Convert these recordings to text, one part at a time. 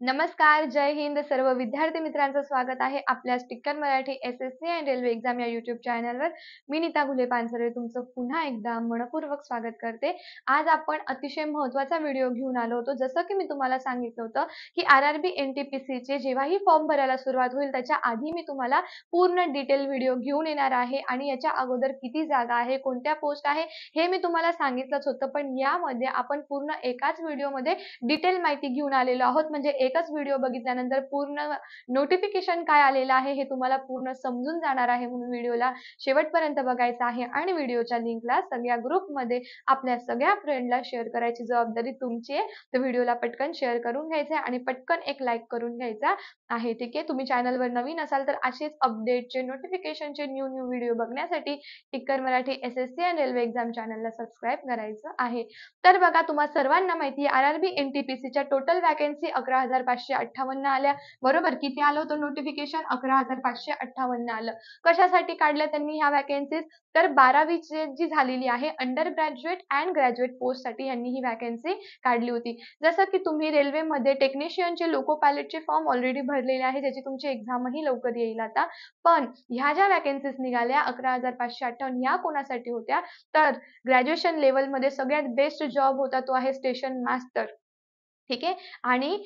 नमस्कार, जय हिंद सर्व विद्यार्थी मित्रांचं स्वागत आहे आपल्या स्टिकर मराठी एस-एस-सी आणि रेल्वे एक्झाम या YouTube चॅनलवर. मी नीता घुले पानसरे तुमचं पुन्हा एकदा मनःपूर्वक स्वागत करते. आज आपण अतिशय महत्त्वाचा व्हिडिओ घेऊन आलो होतो. जसं की मी तुम्हाला सांगितलं होतं, की आर-आर-बी एन-टी-पी-सीचे जेव्हाही फॉर्म भरायला सुरुवात होईल त्याच्या आधी मी तुम्हाला पूर्ण डिटेल व्हिडिओ घेऊन येणार आहे आणि याच्या अगोदर किती जागा आहे, कोणत्या पोस्ट आहे, हे मी तुम्हाला सांगितलंच होतं. पण यामध्ये आपण पूर्ण एकाच व्हिडिओमध्ये डिटेल माहिती घेऊन आलेलो आहोत. म्हणजे एकच व्हिडिओ बघितल्यानंतर पूर्ण नोटिफिकेशन काय आलेलं आहे हे तुम्हाला पूर्ण समजून जाणार आहे. म्हणून व्हिडिओला शेवटपर्यंत बघायचा आहे आणि व्हिडिओच्या लिंकला सगळ्या ग्रुपमध्ये आपल्या सगळ्या फ्रेंडला शेअर करायची जबाबदारी तुमची आहे. तर व्हिडिओला पटकन शेअर करून घ्यायचं आहे आणि पटकन एक लाईक करून घ्यायचा आहे. ठीक आहे. तुम्ही चॅनलवर नवीन असाल तर असेच अपडेटचे नोटिफिकेशनचे न्यू व्हिडिओ बघण्यासाठी टिकर मराठी एस-एस-सी आणि रेल्वे एक्झाम चॅनलला सबस्क्राईब करायचं आहे. तर बघा तुम्हा सर्वांना माहिती आहे आर-आर-बी एन-टी-पी-सीच्या टोटल वॅकन्सी 11,558 आल्या. बरोबर. किती आलं होतं नोटिफिकेशन? 11,558 आलं. कशासाठी काढल्या त्यांनी ह्या वॅकन्सीज? तर 12वी जी झालेली आहे अंडर ग्रॅज्युएट अँड ग्रॅज्युएट पोस्टसाठी यांनी ही वॅकन्सी काढली होती. जसं की तुम्ही रेल्वेमध्ये टेक्निशियनचे लोको पायलटचे फॉर्म ऑलरेडी भरलेले आहे, ज्याची तुमची एक्झामही लवकर येईल आता. पण ह्या ज्या वॅकन्सीज निघाल्या 11,558 ह्या कोणासाठी होत्या? तर ग्रॅज्युएशन लेव्हलमध्ये सगळ्यात बेस्ट जॉब होता तो आहे स्टेशन मास्टर. ठीक आहे. आणि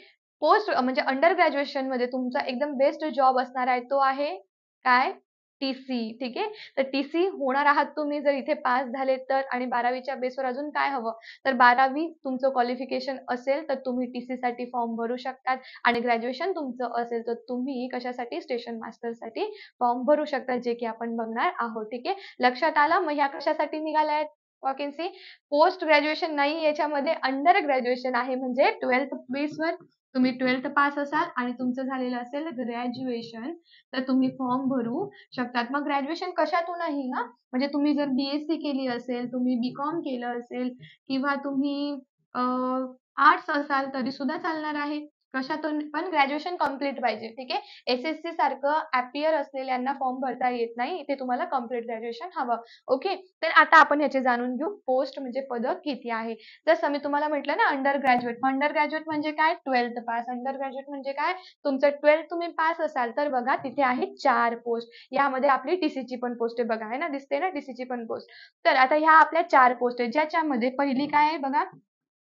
पोस्ट म्हणजे अंडर ग्रॅज्युएशनमध्ये तुमचा एकदम बेस्ट जॉब असणार आहे तो आहे काय? टी-सी. ठीक आहे. तर टी-सी होणार आहात तुम्ही जर इथे पास झाले तर. आणि 12वीच्या बेसवर अजून काय हवं? तर 12वी तुमचं क्वालिफिकेशन असेल तर तुम्ही टी-सीसाठी फॉर्म भरू शकतात आणि ग्रॅज्युएशन तुमचं असेल तर तुम्ही कशासाठी? स्टेशन मास्टरसाठी फॉर्म भरू शकता, जे की आपण बघणार आहोत. ठीक आहे. लक्षात आलं? मग ह्या कशासाठी निघाल्या आहेत वॅकन्सी? पोस्ट ग्रॅज्युएशन नाही, याच्यामध्ये अंडर ग्रॅज्युएशन आहे. म्हणजे 12th बेसवर तुम्ही 12th पास असाल आणि तुमचं झालेलं असेल ग्रॅज्युएशन तर तुम्ही फॉर्म भरू शकतात. मग ग्रॅज्युएशन कशातूनही हां, म्हणजे तुम्ही जर बी-एस-सी केली असेल, तुम्ही बी-कॉम केलं असेल किंवा तुम्ही आर्ट्स असाल तरी सुद्धा चालणार आहे. कशातून पण ग्रॅज्युएशन कंप्लीट पाहिजे. ठीक आहे. एस-एस-सी सारखं ॲपियर असलेल्यांना फॉर्म भरता येत नाही. इथे तुम्हाला कंप्लीट ग्रॅज्युएशन हवं. ओके. तर आता आपण याचे जाणून घेऊ पोस्ट म्हणजे पद किती आहे. जसं मी तुम्हाला म्हटलं ना अंडर ग्रॅज्युएट. अंडर ग्रॅज्युएट म्हणजे काय? 12th pass. अंडर ग्रॅज्युएट म्हणजे काय? तुमचं 12th तुम्ही पास असाल तर बघा तिथे आहे 4 पोस्ट. यामध्ये आपली टी-सीची पण पोस्ट आहे बघा, आहे ना, दिसते ना टी-सीची पण पोस्ट. तर आता ह्या आपल्या 4 पोस्ट आहेत, ज्याच्यामध्ये पहिली काय आहे बघा,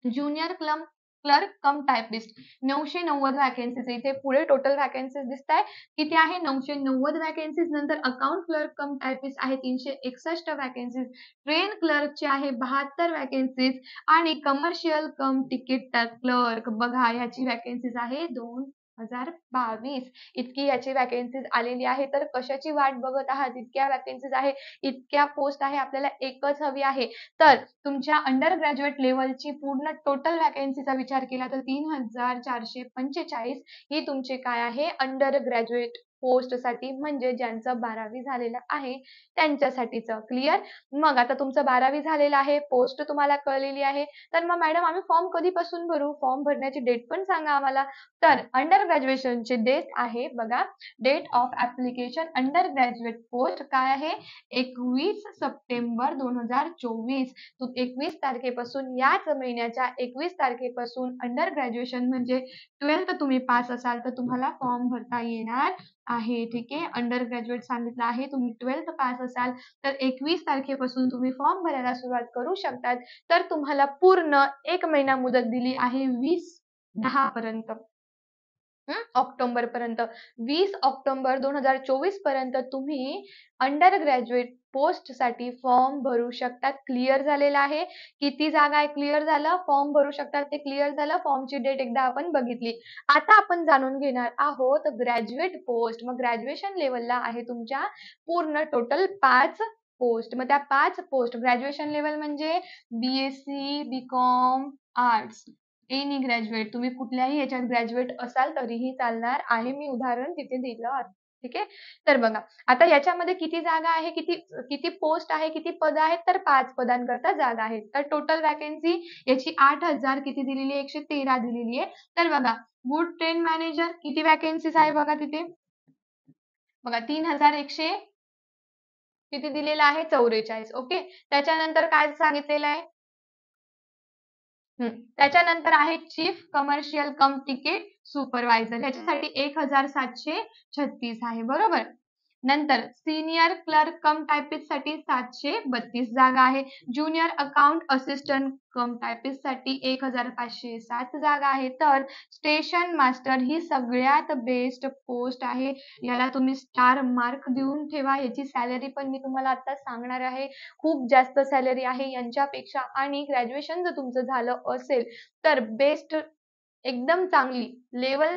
ज्युनियर क्लर्क कम टायपिस्ट. 990 वॅकन्सीज. इथे पुढे टोटल वॅकन्सीज दिसताय. किती आहे? 990 वॅकन्सीज. नंतर अकाउंट क्लर्क कम टायपिस्ट आहे 361 वॅकन्सीज. ट्रेन क्लर्कचे आहे 72 वॅकन्सीज आणि कमर्शियल कम तिकीट क्लर्क बघा ह्याची वॅकन्सीज आहे 2022. इतकी याची वॅकन्सीज आलेली आहे. तर कशाची वाट बघत आहात? इतक्या वॅकन्सीज आहे, इतक्या पोस्ट आहे, आपल्याला एकच हवी आहे. तर तुमच्या अंडर ग्रॅज्युएट लेव्हलची पूर्ण टोटल वॅकन्सीचा विचार केला तर 3,445 ही तुमची काय आहे? अंडर ग्रॅज्युएट पोस्टसाठी म्हणजे ज्यांचं 12वी झालेलं आहे त्यांच्यासाठीचं. क्लिअर? मग आता तुमचं 12वी झालेलं आहे, पोस्ट तुम्हाला कळलेली आहे. तर मग मॅडम आम्ही फॉर्म कधीपासून भरू? फॉर्म भरण्याची डेट पण सांगा आम्हाला. तर अंडर ग्रॅज्युएशनची डेट आहे बघा, date of application under graduate post काय आहे? 21 सप्टेंबर 2024. 21 तारखेपासून याच महिन्याच्या 21 तारखेपासून अंडर ग्रॅज्युएशन म्हणजे 12th तुम्ही पास असाल तर तुम्हाला फॉर्म भरता येणार आहे. ठीक आहे. अंडर ग्रॅज्युएट सांगितलं आहे. तुम्ही 12th पास असाल तर 21 तारखेपासून तुम्ही फॉर्म भरायला सुरुवात करू शकतात. तर तुम्हाला पूर्ण 1 महिना मुदत दिली आहे 20/10 पर्यंत. ऑक्टोबरपर्यंत. 20 ऑक्टोबर 2024 पर्यंत तुम्ही अंडर ग्रॅज्युएट पोस्टसाठी फॉर्म भरू शकतात. क्लिअर झालेलं आहे. किती जागा आहे? क्लिअर झालं. फॉर्म भरू शकतात ते क्लिअर झालं. फॉर्मची डेट एकदा आपण बघितली. आता आपण जाणून घेणार आहोत ग्रॅज्युएट पोस्ट. मग ग्रॅज्युएशन लेव्हलला आहे तुमच्या पूर्ण टोटल 5 पोस्ट. मग त्या 5 पोस्ट ग्रॅज्युएशन लेव्हल म्हणजे BSc, B.Com, arts. Any graduate तुम्ही कुठल्याही याच्यात ग्रॅज्युएट असाल तरीही चालणार आहे. मी उदाहरण तिथे दिलं आहे. ठीक आहे. तर बघा आता याच्यामध्ये किती जागा आहे, किती किती पोस्ट आहे, किती पद आहेत? तर 5 पदांकरता जागा आहेत. तर टोटल वॅकन्सी याची 8,000 किती दिलेली आहे? 113 दिलेली आहे. तर बघा गुड ट्रेन मॅनेजर किती वॅकन्सीज आहे बघा तिथे. बघा 3,100 किती दिलेलं आहे? 44. ओके. त्याच्यानंतर काय सांगितलेलं आहे? त्याच्यानंतर आहे चीफ कमर्शियल कम तिकीट सुपरवायझर, ह्याच्यासाठी 1736 आहे, बरोबर. नंतर सीनियर क्लर्क कम टायपिस्ट साठी 732 जागा आहे. ज्युनियर अकाउंट असिस्टंट कम टायपिस्ट साठी 1507 जागा आहे. तर स्टेशन मास्टर ही सगळ्यात बेस्ट पोस्ट आहे. याला तुम्ही स्टार मार्क देऊन ठेवा. याची सॅलरी पण मी तुम्हाला आता सांगणार आहे. खूप जास्त सॅलरी आहे यांच्यापेक्षा, आणि ग्रॅज्युएशन जर तुमचं झालं असेल तर बेस्ट, एकदम चांगली लेवल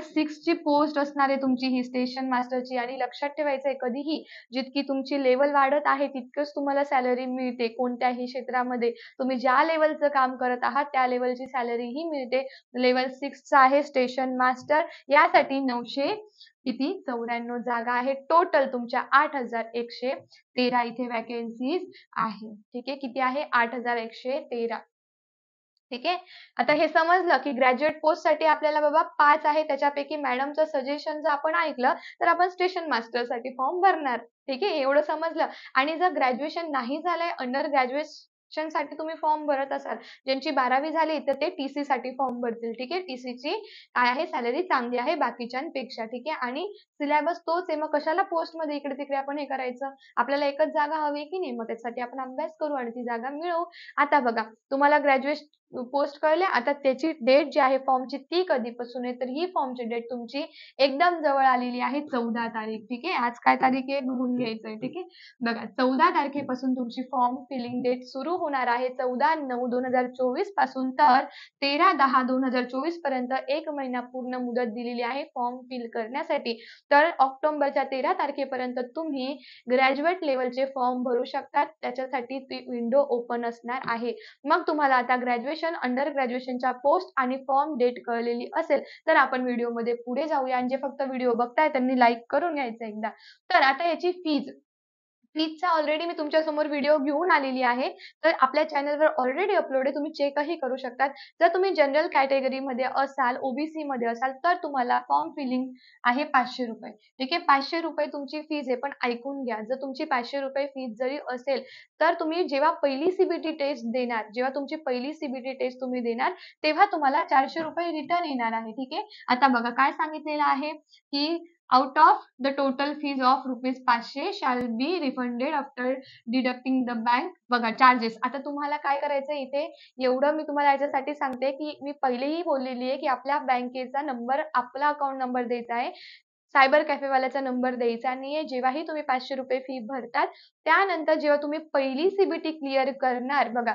6 ची पोस्ट असणार आहे तुमची ही स्टेशन मास्टरची. आणि लक्षात ठेवायचं आहे, कधीही जितकी तुमची लेवल वाढत आहे तितकंच तुम्हाला सॅलरी मिळते. कोणत्याही क्षेत्रामध्ये तुम्ही ज्या लेवलचं काम करत आहात त्या लेवलची सॅलरी ही मिळते. लेवल 6 आहे स्टेशन मास्टर, यासाठी 994 जागा आहे. टोटल तुमच्या 8113 इथे वॅकेन्सीज आहे. ठीक आहे, किती आहे? 8113. ठीक आहे. आता हे समजलं की ग्रॅज्युएट पोस्ट साठी आपल्याला बाबा 5 आहे, त्याच्यापैकी मॅडमचं सजेशन जर आपण ऐकलं तर आपण स्टेशन मास्टर साठी फॉर्म भरणार. ठीक आहे, एवढं समजलं. आणि जर ग्रॅज्युएशन नाही झालंय, अंडर ग्रॅज्युएशन साठी तुम्ही फॉर्म भरत असाल, ज्यांची 12वी झाली तर ते टीसी साठी फॉर्म भरतील. ठीक आहे, टीसीची काय आहे, सॅलरी चांगली आहे बाकीच्यांपेक्षा. ठीक आहे, आणि सिलेबस तोच आहे. मग कशाला पोस्ट मध्ये इकडे तिकडे आपण हे करायचं? आपल्याला एकच जागा हवी की नाही, मग त्यासाठी आपण अभ्यास करू आणि ती जागा मिळवू. आता बघा, तुम्हाला ग्रॅज्युएट पोस्ट कळले. आता त्याची डेट जी आहे फॉर्मची ती कधीपासून आहे, तर ही फॉर्मची डेट तुमची एकदम जवळ आलेली आहे, 14 तारीख. ठीक आहे, आज काय तारीख आहे बघून घ्यायचंय. ठीक आहे, बघा 14 तारखेपासून तुमची फॉर्म फिलिंग डेट सुरू होणार आहे. 14/9/2024 पासून तर 13/10/2024 पर्यंत 1 महिना पूर्ण मुदत दिलेली आहे फॉर्म फिल करण्यासाठी. तर ऑक्टोबरच्या 13 तारखेपर्यंत तुम्ही ग्रॅज्युएट लेवलचे फॉर्म भरू शकतात. त्याच्यासाठी ती विंडो ओपन असणार आहे. मग तुम्हाला आता ग्रॅज्युएशन, अंडर ग्रॅज्युएशनच्या पोस्ट आणि फॉर्म डेट कळलेली असेल तर आपण व्हिडिओमध्ये पुढे जाऊया. आणि जे फक्त व्हिडिओ बघताय त्यांनी लाईक करून घ्यायचं एकदा. तर आता याची फीजचा ऑलरेडी मी तुमच्या समोर व्हिडिओ घेऊन आलेली आहे. तर आपल्या चॅनलवर ऑलरेडी अपलोड आहे, तुम्ही चेकही करू शकतात. जर तुम्ही जनरल कॅटेगरीमध्ये असाल, ओबीसी मध्ये असाल, तर तुम्हाला फॉर्म फिलिंग आहे 500 रुपये. ठीक आहे, 500 रुपये तुमची फीज आहे. पण ऐकून घ्या, जर तुमची 500 रुपये फीज जरी असेल तर तुम्ही जेव्हा पहिली सीबीटी टेस्ट देणार, जेव्हा तुमची पहिली सीबीटी टेस्ट तुम्ही देणार, तेव्हा तुम्हाला 400 रुपये रिटर्न येणार आहे. ठीक आहे, आता बघा काय सांगितलेलं आहे की out of the total fees of rupees 500 shall be refunded after deducting the bank, बघा चार्जेस. आता तुम्हाला काय करायचं इथे, एवढं मी तुम्हाला याच्यासाठी सांगते की मी पहिलेही बोललेली आहे की आपल्या बँकेचा नंबर, आपला अकाउंट नंबर द्यायचा आहे, सायबर कॅफेवाल्याचा नंबर द्यायचा नाहीये. जेव्हाही तुम्ही 500 रुपये फी भरतात त्यानंतर जेव्हा तुम्ही पहिली सीबीटी क्लिअर करणार, बघा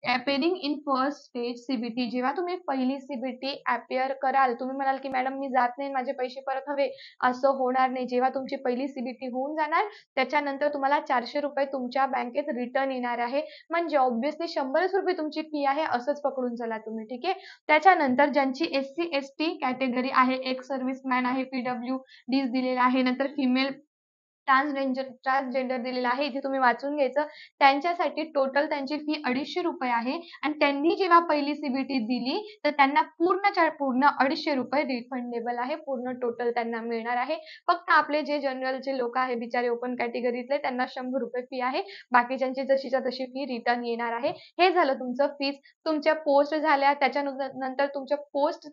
अपेअरिंग इन फर्स्ट स्टेज सीबीटी, जेव्हा तुम्ही पहिली सीबीटी अपेअर कराल, तुम्ही म्हणाल की मॅडम मी जात नाही, माझे पैसे परत हवे, असं होणार नाही. जेव्हा तुमची पहिली सीबीटी होऊन जाणार त्याच्यानंतर तुम्हाला 400 रुपये तुमच्या बँकेत रिटर्न येणार आहे. म्हणजे ऑब्व्हियसली 100 रुपये तुमची फी आहे असंच पकडून चला तुम्ही. ठीक आहे, त्याच्यानंतर ज्यांची एससी एसटी कॅटेगरी आहे, एक्स सर्व्हिसमॅन आहे, पीडब्ल्यूडी दिलेला आहे, नंतर फिमेल ट्रान्सजेंडर दिलेला आहे, इथे तुम्ही वाचून घ्यायचं. त्यांच्यासाठी टोटल त्यांची फी 250 रुपये आहे. आणि त्यांनी जेव्हा पहिली सीबीटी दिली तर त्यांना पूर्णच्या पूर्ण 250 रुपये रिफंडेबल आहे, पूर्ण टोटल त्यांना मिळणार आहे. फक्त आपले जे जनरलचे लोक आहे बिचारे ओपन कॅटेगरीतले, त्यांना 100 रुपये फी आहे. बाकीच्यांची जशीच्या तशी फी रिटर्न येणार आहे. हे झालं तुमचं फीज. तुमच्या पोस्ट झाल्या, त्याच्यानंतर तुमच्या पोस्ट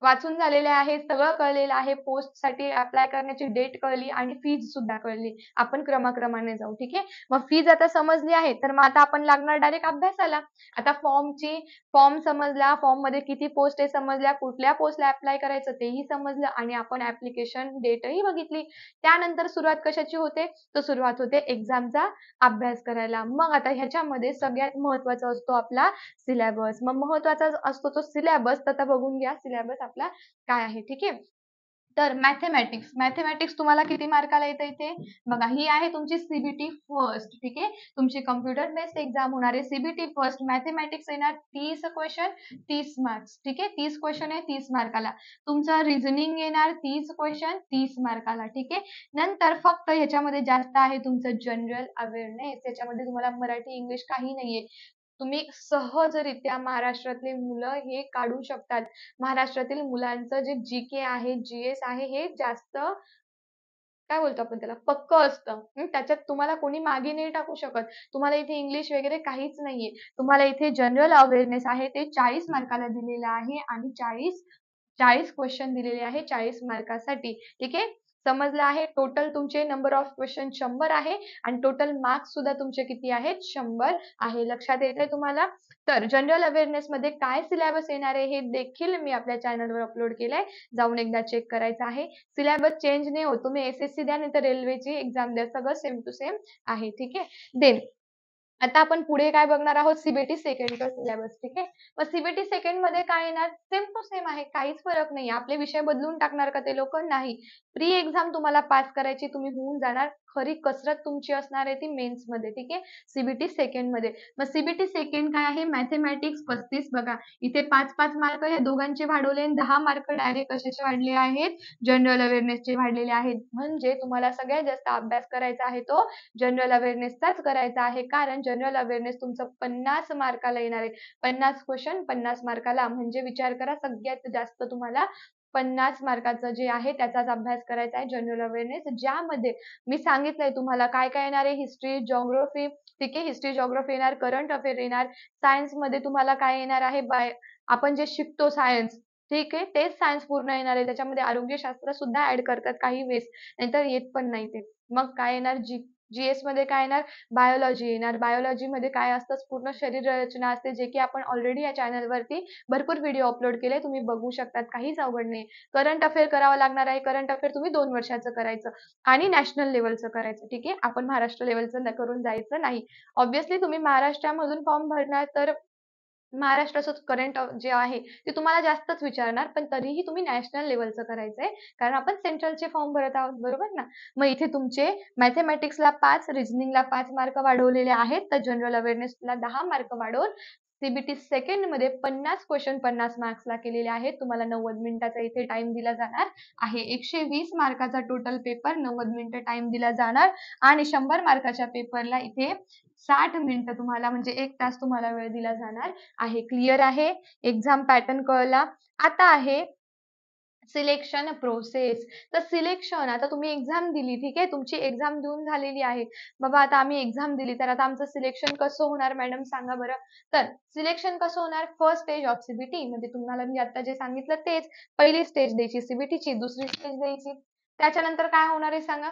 वाचून झालेले आहे, सगळं कळलेलं आहे. पोस्ट साठी अप्लाय करण्याची डेट कळली आणि फीज सुद्धा कळली. आपण क्रमाक्रमाने जाऊ. ठीक आहे, मग फीज आता समजली आहे, तर मग आता आपण लागणार डायरेक्ट अभ्यासाला. आता फॉर्म समजला, फॉर्म मध्ये किती पोस्ट आहे समजल्या, कुठल्या पोस्टला अप्लाय करायचं तेही समजलं, आणि आपण ऍप्लिकेशन डेटही बघितली. त्यानंतर सुरुवात कशाची होते, तर सुरुवात होते एक्झामचा अभ्यास करायला. मग आता ह्याच्यामध्ये सगळ्यात महत्वाचा असतो आपला सिलेबस. मग महत्वाचा असतो तो सिलेबस, तर आता बघून घ्या सिलेबस आपला काय आहे. ठीक आहे, तर मॅथेमॅटिक्स तुम्हाला किती मार्काला येतं इथे, बघा ही आहे तुमची सीबीटी फर्स्ट. ठीक आहे, तुमची कम्प्युटर बेस्ड एक्झाम होणार आहे. सीबीटी फर्स्ट मॅथेमॅटिक्स येणार 30 क्वेश्चन, 30 मार्क्स. ठीक आहे, 30 क्वेश्चन आहे 30 मार्काला. तुमचं रिझनिंग येणार 30 क्वेश्चन 30 मार्काला. ठीक आहे, नंतर फक्त ह्याच्यामध्ये जास्त आहे तुमचं जनरल अवेअरनेस. याच्यामध्ये तुम्हाला मराठी इंग्लिश काही नाहीये. तुम्ही सहजरित्या महाराष्ट्रातले मुलं हे काढू शकतात. महाराष्ट्रातील मुलांचं जे जीके आहे, जीएस आहे, हे जास्त काय बोलतो आपण त्याला, पक्कं असतं. त्याच्यात तुम्हाला कोणी मागे नाही टाकू शकत. तुम्हाला इथे इंग्लिश वगैरे काहीच नाहीये. तुम्हाला इथे जनरल अवेअरनेस आहे ते 40 मार्काला दिलेलं आहे आणि 40 क्वेश्चन दिलेले आहे 40 मार्कासाठी. ठीक आहे. समजलं आहे. टोटल तुमचे नंबर ऑफ क्वेश्चन 100 आहे आणि टोटल मार्क्स सुद्धा तुमचे किती आहेत? 100 आहे. लक्षात येतंय तुम्हाला? तर जनरल अवेअरनेस मध्ये काय सिलेबस येणार आहे हे देखील मी आपल्या चॅनलवर अपलोड केलंय. जाऊन एकदा चेक करायचं आहे. सिलेबस चेंज नाही होत. तुम्ही एसएससी द्या नाही तर रेल्वेची एक्झाम द्या. सगळं सेम टू सेम आहे. ठीक आहे. देन आता आपण पुढे काय बघणार आहोत? सीबीटी सेकंडचा सिलेबस. ठीक आहे. मग सीबीटी सेकंड मध्ये काय येणार? सेम टू सेम आहे. काहीच फरक नाही. आपले विषय बदलून टाकणार का ते लोक? नाही. प्री एक्झाम तुम्हाला पास करायची, तुम्ही होऊन जाणार. खरी कसरत तुमची असणार आहे ती मेन्स मध्ये. ठीक आहे. सीबीटी सेकंड मध्ये. मग सीबीटी सेकंड काय आहे? मॅथेमॅटिक्स 35 बघा. इथे 5-5 मार्क या दोघांचे वाढवले आणि 10 मार्क डायरेक्ट कशाचे वाढले आहेत? जनरल अवेअरनेसचे वाढलेले आहेत. म्हणजे तुम्हाला सगळ्यात जास्त अभ्यास करायचा आहे तो जनरल अवेअरनेसचाच करायचा आहे. कारण जनरल अवेअरनेस तुमचं 50 मार्काला येणार आहे. 50 क्वेश्चन 50 मार्काला. म्हणजे विचार करा सगळ्यात जास्त तुम्हाला 50 मार्काचं जे आहे त्याचाच अभ्यास करायचा आहे जनरल अवेअरनेस, ज्यामध्ये मी सांगितलंय तुम्हाला काय काय येणार आहे. History, geography. ठीक आहे. हिस्ट्री, जिओग्राफी येणार, करंट अफेअर येणार. सायन्स मध्ये तुम्हाला काय येणार आहे? आपण जे शिकतो सायन्स, ठीक आहे, तेच सायन्स पूर्ण येणार आहे. त्याच्यामध्ये आरोग्यशास्त्र सुद्धा ऍड करतात काही वेळेस, नाहीतर येत पण नाही ते. मग काय येणार? जीएस मध्ये काय येणार? बायोलॉजी येणार. बायोलॉजी मध्ये काय असतं? पूर्ण शरीर रचना असते, जे की आपण ऑलरेडी या चॅनल वरती भरपूर व्हिडिओ अपलोड केले, तुम्ही बघू शकतात. काहीच अवघड नाही. करंट अफेअर करावं लागणार आहे. करंट अफेअर तुम्ही 2 वर्षाचं करायचं आणि नॅशनल लेवलचं करायचं. ठीक आहे. आपण महाराष्ट्र लेवलचं करून जायचं नाही. ऑब्व्हियसली तुम्ही महाराष्ट्रामधून फॉर्म भरणार तर महाराष्ट्राचं करंट जे आहे ते तुम्हाला जास्तच विचारणार, पण तरीही तुम्ही नॅशनल लेवलचं करायचंय, कारण आपण सेंट्रलचे फॉर्म भरत आहोत, बरोबर ना? मग इथे तुमचे मॅथेमॅटिक्सला 5, रिझनिंगला 5 मार्क वाढवलेले आहेत, तर जनरल अवेअरनेसला 10 मार्क वाढवून सीबीटी सेकंड मध्ये 50 क्वेश्चन 50 मार्क्सला केलेले आहेत. तुम्हाला 90 मिनिटाचा इथे टाइम दिला जाणार आहे. 120 मार्काचा टोटल पेपर, 90 मिनिटं टाइम दिला जाणार आणि 100 मार्काच्या पेपरला इथे 60 मिनिटं तुम्हाला, म्हणजे 1 तास तुम्हाला वेळ दिला जाणार आहे. क्लिअर आहे? एक्झाम पॅटर्न कळला. आता आहे सिलेक्शन प्रोसेस. तर सिलेक्शन, आता तुम्ही एक्झाम दिली, ठीक आहे, तुमची एक्झाम देऊन झालेली आहे. बाबा आता आम्ही एक्झाम दिली, तर आता आमचं सिलेक्शन कसं होणार मॅडम सांगा बरं? तर सिलेक्शन कसं होणार? फर्स्ट स्टेज ऑफ सीबीटी, म्हणजे तुम्हाला मी आता जे सांगितलं तेच. पहिली स्टेज द्यायची सीबीटीची, दुसरी स्टेज द्यायची. त्याच्यानंतर काय होणार आहे सांगा?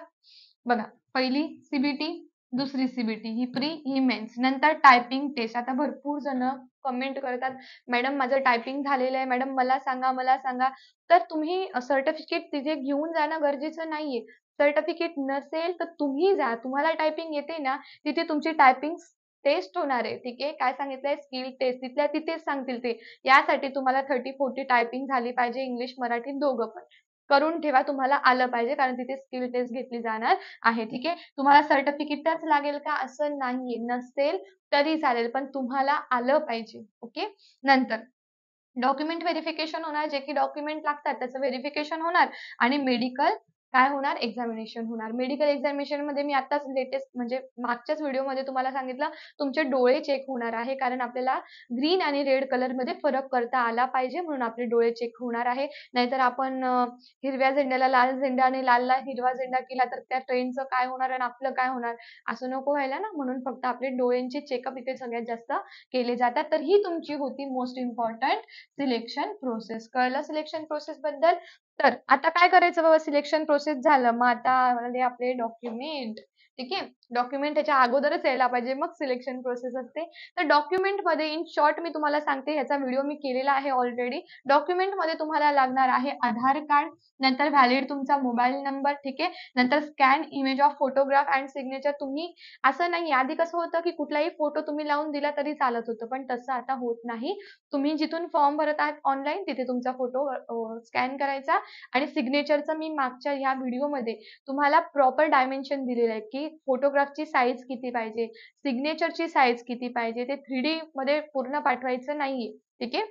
बघा, पहिली सीबीटी, दुसरी सीबीटी, ही प्री, ही मेन्स. नंतर टायपिंग टेस्ट. आता भरपूर जण कमेंट करतात, मॅडम माझं टायपिंग झालेलं आहे, मॅडम मला सांगा, मला सांगा. तर तुम्ही सर्टिफिकेट तिथे घेऊन जाणं गरजेचं नाहीये. सर्टिफिकेट नसेल तर तुम्ही जा. तुम्हाला टायपिंग येते ना, तिथे तुमची टायपिंग टेस्ट होणार आहे. ठीक आहे. काय सांगितलंय? Skill test. तिथल्या तिथेच सांगतील ते. यासाठी तुम्हाला 30-40 टायपिंग झाली पाहिजे, इंग्लिश मराठी दोघं पण. करून ठेवा, तुम्हाला आलं पाहिजे, कारण तिथे स्किल टेस्ट घेतली जाणार आहे. ठीक आहे. तुम्हाला सर्टिफिकेटच लागेल का? असं नाहीये. नसेल तरी चालेल, पण तुम्हाला आलं पाहिजे. ओके. नंतर डॉक्युमेंट व्हेरिफिकेशन होणार, जे की डॉक्युमेंट लागतात त्याचं व्हेरिफिकेशन होणार आणि मेडिकल काय होणार? एक्झामिनेशन होणार. मेडिकल एक्झामिनेशन मध्ये मी आताच लेटेस्ट, म्हणजे मागच्याच व्हिडिओमध्ये तुम्हाला सांगितलं, तुमचे डोळे चेक होणार आहे, कारण आपल्याला ग्रीन आणि रेड कलर मध्ये फरक करता आला पाहिजे, म्हणून आपले डोळे चेक होणार आहे. नाहीतर आपण हिरव्या झेंड्याला लाल झेंडा आणि लालला हिरवा झेंडा केला तर त्या ट्रेनचं काय होणार आणि आपलं काय होणार? असं नको व्हायला ना, म्हणून फक्त आपले डोळ्यांचे चेकअप इथे सगळ्यात जास्त केले जातात. तर ही तुमची होती मोस्ट इम्पॉर्टंट सिलेक्शन प्रोसेस. कळलं सिलेक्शन प्रोसेस बद्दल? तर आता काय करायचं बाबा? सिलेक्शन प्रोसेस झालं, मग आता आले आपले डॉक्युमेंट. ठीक आहे. डॉक्युमेंट त्याच्या अगोदरच यायला पाहिजे, मग सिलेक्शन प्रोसेस असते. तर डॉक्युमेंट मध्ये इन शॉर्ट मी तुम्हाला सांगते, ह्याचा व्हिडिओ मी केलेला आहे ऑलरेडी. डॉक्युमेंट मध्ये तुम्हाला लागणार आहे आधार कार्ड, नंतर व्हॅलिड तुमचा मोबाईल नंबर, ठीक आहे, नंतर scan image of photograph and signature. तुम्ही असं नाही, आधी कसं होतं की कुठलाही फोटो तुम्ही लावून दिला तरी चालत होतं, पण तसं आता होत नाही. तुम्ही जिथून फॉर्म भरत आहात ऑनलाईन, तिथे तुमचा फोटो स्कॅन करायचा आणि सिग्नेचरचं मी मागच्या ह्या व्हिडिओमध्ये तुम्हाला प्रॉपर डायमेन्शन दिलेलं आहे, की फोटोग्राफची साईज किती पाहिजे, सिग्नेचरची साईज किती पाहिजे. ते 3D मध्ये पूर्ण पाठवायचं नाहीये. ठीक आहे.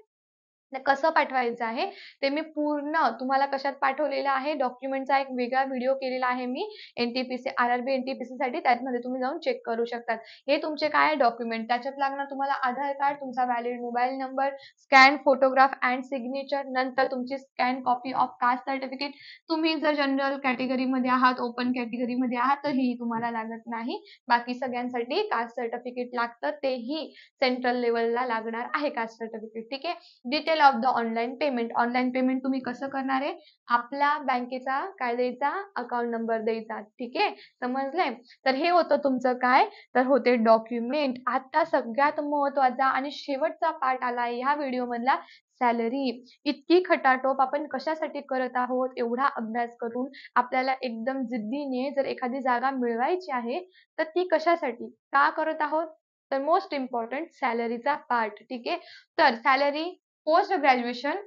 कसं पाठवायचं आहे ते मी पूर्ण तुम्हाला कशात पाठवलेलं आहे, डॉक्युमेंटचा एक वेगळा व्हिडिओ केलेला आहे मी एन-टी-पी-सी, आर-आर-बी, एन-टी-पी-सीसाठी त्यामध्ये तुम्ही जाऊन चेक करू शकतात. हे तुमचे काय डॉक्युमेंट त्याच्यात लागणार तुम्हाला आधार कार्ड, तुमचा valid mobile number, scan photograph and signature, नंतर तुमची scan copy of caste certificate. तुम्ही जर जनरल कॅटेगरीमध्ये आहात, ओपन कॅटेगरीमध्ये आहात तर ही तुम्हाला लागत नाही. बाकी सगळ्यांसाठी कास्ट सर्टिफिकेट लागतं, तेही सेंट्रल लेव्हलला लागणार आहे कास्ट सर्टिफिकेट. ठीक आहे. Detail of the online payment. Online payment तुम्ही कसं करणार आहे? आपला बँकेचा काय द्यायचा? अकाउंट नंबर द्यायचा. ठीक आहे. समजलंय? तर हे होतं तुमचं काय? तर होते डॉक्युमेंट. आता सगळ्यात महत्त्वाचा आणि शेवटचा पार्ट आला आहे ह्या व्हिडिओ मधला, सॅलरी. इतकी खटाटोप आपण कशासाठी करत आहोत? एवढा अभ्यास करून आपल्याला एकदम जिद्दीने जर एखादी जागा मिळवायची आहे, तर ती कशासाठी? का करत आहोत? तर मोस्ट इम्पॉर्टंट सॅलरीचा पार्ट. ठीक आहे. तर सॅलरी पोस्ट ग्रॅज्युएशन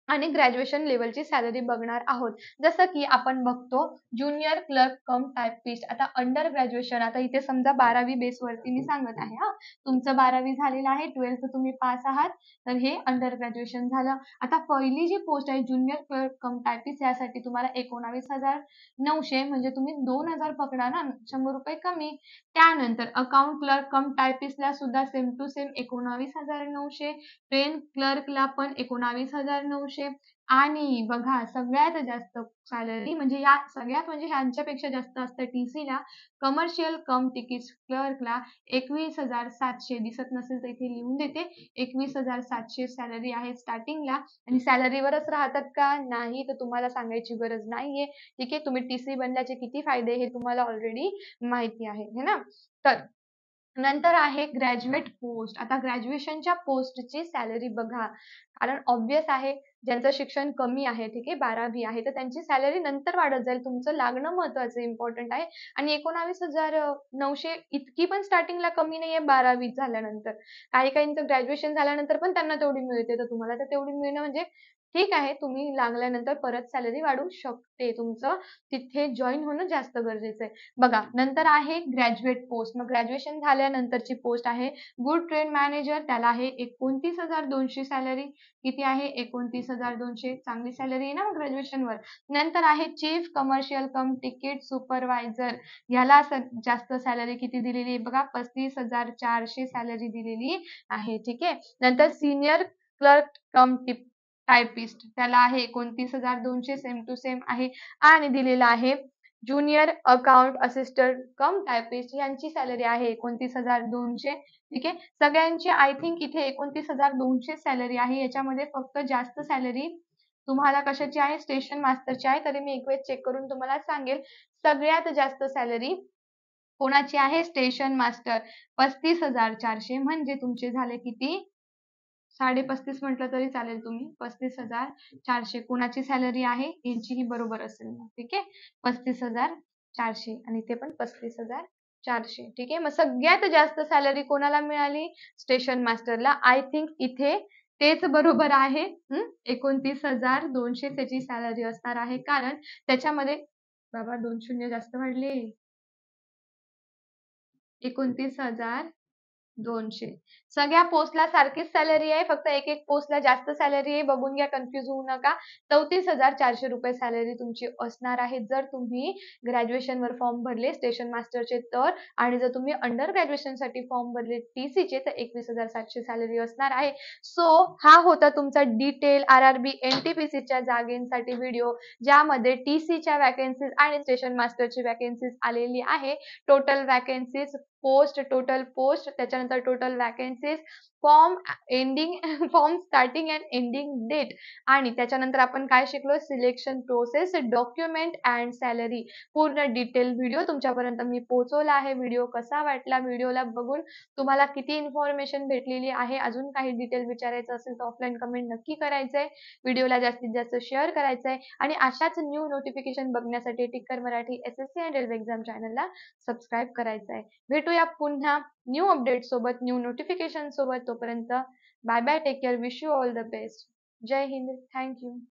आणि ग्रॅज्युएशन लेवलची सॅलरी बघणार आहोत. जसं की आपण बघतो ज्युनियर क्लर्क कम टायपिस्ट. आता अंडर ग्रॅज्युएशन, आता इथे समजा 12वी बेसवरती मी सांगत आहे हा. तुमचं 12वी झालेलं आहे, 12th तुम्ही पास आहात, तर हे अंडर ग्रॅज्युएशन झालं. आता पहिली जी पोस्ट आहे ज्युनियर क्लर्क कम टायपिस्ट, यासाठी तुम्हाला 19,900 म्हणजे तुम्ही 2,000 पकडा ना, 100 रुपये कमी. त्यानंतर अकाउंट क्लर्क कम टायपिस्टला सुद्धा सेम टू सेम 19,900. पेन क्लर्कला पण 19,900. आणि बघा सगळ्यात जास्त सॅलरी म्हणजे या सगळ्यात म्हणजे ह्यांच्यापेक्षा जास्त असतं टीसीला, कमर्शियल कम तिकीट क्लर्कला 21,700. दिसत नसेल तर इथे लिहून देते, 21,700 सॅलरी आहे स्टार्टिंगला. आणि सॅलरीवरच राहतात का? नाही, तर तुम्हाला सांगायची गरज नाहीये. ठीक आहे. तुम्ही टीसी बनल्याचे किती फायदे हे तुम्हाला ऑलरेडी माहिती आहे है ना. तर नंतर आहे ग्रॅज्युएट पोस्ट. आता ग्रॅज्युएशनच्या पोस्टची सॅलरी बघा, कारण ऑब्वियस आहे ज्यांचं शिक्षण कमी आहे, ठीक आहे, 12वी आहे, तर त्यांची सॅलरी नंतर वाढत जाईल. तुमचं लागणं महत्वाचं इम्पॉर्टंट आहे. आणि 19,900 इतकी पण स्टार्टिंगला कमी नाहीये 12वी झाल्यानंतर. काही काहींचं ग्रॅज्युएशन झाल्यानंतर पण त्यांना तेवढी मिळते, तर तुम्हाला तर तेवढी मिळणं म्हणजे ठीक आहे. तुम्ही लागल्यानंतर परत सॅलरी वाढू शकते. तुमचं तिथे जॉइन होणं जास्त गरजेचं आहे. बघा नंतर आहे ग्रॅज्युएट पोस्ट. मग ग्रॅज्युएशन झाल्यानंतरची पोस्ट आहे गुड ट्रेन मॅनेजर. त्याला आहे 29,200 सॅलरी. किती आहे? 29,200. चांगली सॅलरी आहे ना मग ग्रॅज्युएशनवर. नंतर आहे चीफ कमर्शियल कम तिकीट सुपरवायझर. याला जास्त सॅलरी किती दिलेली आहे बघा, 35,400 सॅलरी दिलेली आहे. ठीक आहे. नंतर सिनियर क्लर्क कम टायपिस्ट, त्याला आहे 29,200, सेम टू सेम आहे. आणि दिलेला आहे ज्युनियर अकाउंट असिस्टंट कम टायपिस्ट, यांची सॅलरी आहे 29,200. ठीक आहे. सगळ्यांची आय थिंक इथे 29,200 सॅलरी आहे. याच्यामध्ये फक्त जास्त सॅलरी तुम्हाला कशाची आहे? स्टेशन मास्टरची आहे. तरी मी एक वेळ चेक करून तुम्हाला सांगेल. सगळ्यात जास्त सॅलरी कोणाची आहे? Station master, 35,400. म्हणजे तुमचे झाले किती? 35.5 म्हटलं तरी चालेल तुम्ही. 35,400 कुणाची सॅलरी आहे? यांचीही बरोबर असेल मग. ठीक आहे. 35,400 आणि इथे पण 35,400. ठीक आहे. मग सगळ्यात जास्त सॅलरी कोणाला मिळाली? स्टेशन मास्टरला. आय थिंक इथे तेच बरोबर आहे. 29,200 त्याची सॅलरी असणार आहे. कारण त्याच्यामध्ये बाबा 2 शून्य जास्त वाढले. 29,200. सगळ्या पोस्टला सारखीच सॅलरी आहे. फक्त एक एक पोस्टला जास्त सॅलरी आहे. बघून घ्या, कन्फ्युज होऊ नका. 34,400 रुपये सॅलरी तुमची असणार आहे जर तुम्ही ग्रॅज्युएशनवर फॉर्म भरले स्टेशन मास्टरचे तर. आणि जर तुम्ही अंडर ग्रॅज्युएशनसाठी फॉर्म भरले टीसीचे तर 21,700 सॅलरी असणार आहे. सो हा होता तुमचा डिटेल आर-आर-बी एन-टी-पी-सीच्या जागेसाठी व्हिडिओ, ज्यामध्ये टीसीच्या वॅकन्सीज आणि स्टेशन मास्टरची वॅकन्सीज आलेली आहे. Total vacancies, post, total post, त्याच्यानंतर total vacancies, form ending form starting and ending date. आणि त्याच्यानंतर आपण काय शिकलो? Selection process, document and salary. पूर्ण डिटेल व्हिडिओ तुमच्यापर्यंत मी पोहोचवला आहे. व्हिडिओ कसा वाटला? व्हिडिओला बघून तुम्हाला किती इन्फॉर्मेशन भेटलेली आहे? अजून काही डिटेल विचारायचं असेल तर ऑफलाईन कमेंट नक्की करायचंय. व्हिडिओला जास्तीत जास्त शेअर करायचंय. आणि अशाच न्यू नोटिफिकेशन बघण्यासाठी टिक्कर मराठी एसएससी आणि रेल्वे एक्झाम चॅनलला सबस्क्राईब करायचं आहे. भेटूया पुन्हा न्यू अपडेट सोबत, न्यू नोटिफिकेशन सोबत. तोपर्यंत bye bye, take care, wish you all the best. जय हिंद, थँक यू.